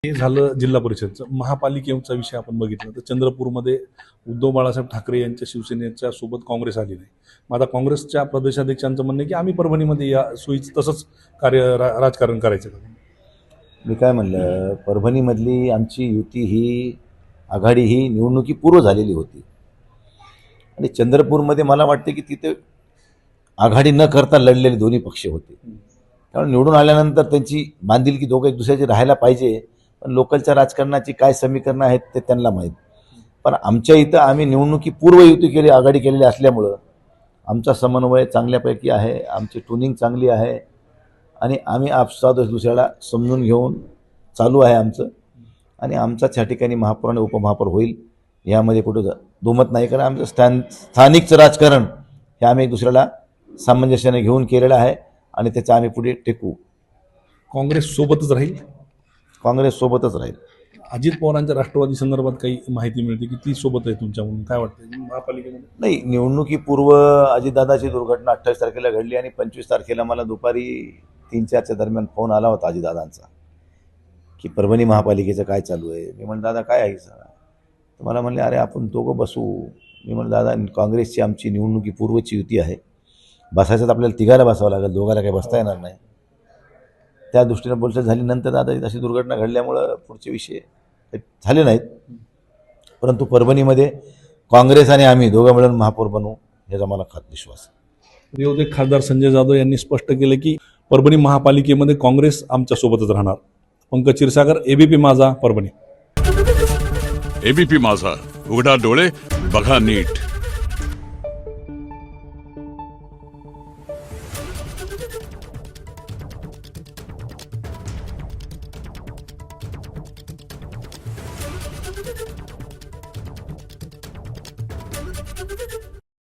हे झालं जिल्हा परिषदचं. महापालिकेचा विषय आपण बघितला तर चंद्रपूरमध्ये उद्धव बाळासाहेब ठाकरे यांच्या शिवसेनेच्या सोबत काँग्रेस आली नाही. मग आता काँग्रेसच्या प्रदेशाध्यक्षांचं म्हणणं आहे की आम्ही परभणीमध्ये या सोयीचं तसंच राजकारण करायचं. मी काय म्हणलं, परभणीमधली आमची युती ही आघाडी ही निवडणुकीपूर्व झालेली होती आणि चंद्रपूरमध्ये मला वाटते की तिथे आघाडी न करता लढलेले दोन्ही पक्ष होते. त्यामुळे निवडून आल्यानंतर त्यांची बांधिलकी दोघं एक दुसऱ्याची राहायला पाहिजे, पण लोकलच्या राजकारणाची काय समीकरणं आहेत ते त्यांना माहीत. पण आमच्या इथं आम्ही निवडणुकीपूर्व युती केली, आघाडी केलेली असल्यामुळं आमचा समन्वय चांगल्यापैकी आहे, आमची ट्युनिंग चांगली आहे आणि आम्ही आपसात दुसऱ्याला समजून घेऊन चालू आहे आमचं. आणि आमचाच ह्या ठिकाणी महापौर आणि उपमहापौर होईल यामध्ये कुठं दुमत नाही. कारण आमचं स्थानिकचं राजकारण हे आम्ही एक दुसऱ्याला सामंजस्याने घेऊन केलेलं आहे आणि त्याचं आम्ही पुढे टेकू. काँग्रेस सोबतच राहील, काँग्रेस सोबतच राहील. अजित पवारांच्या राष्ट्रवादी संदर्भात काही माहिती मिळते की ती सोबत आहे तुमच्या, म्हणून काय वाटतं महापालिकेमध्ये? नाही, निवडणुकीपूर्व अजितदादाची दुर्घटना 28 तारखेला घडली आणि 25 तारखेला मला दुपारी 3-4च्या दरम्यान फोन आला होता अजितदादांचा की परभणी महापालिकेचं काय चालू आहे. मी म्हणलं दादा काय आहे सर? तर मला म्हणले अरे आपण दोघं बसू. मी म्हणलं दादा काँग्रेसची आमची निवडणुकीपूर्वची युती आहे, बसायचं तर आपल्याला तिघाला बसावं लागेल, दोघाला काही बसता येणार नाही. त्या दृष्टीनं बोलचाल झाली. नंतर दादा अशी दुर्घटना घडल्यामुळं पुढचे विषय झाले नाहीत. परंतु परभणीमध्ये काँग्रेस आणि आम्ही दोघं मिळून महापौर बनवू याचा मला विश्वास आहे. विरोधक खासदार संजय जाधव यांनी स्पष्ट केलं की परभणी महापालिकेमध्ये काँग्रेस आमच्या सोबतच राहणार. पंकज क्षीरसागर, एबीपी माझा, परभणी. एबीपी माझा, उघडा डोळे बघा नीट.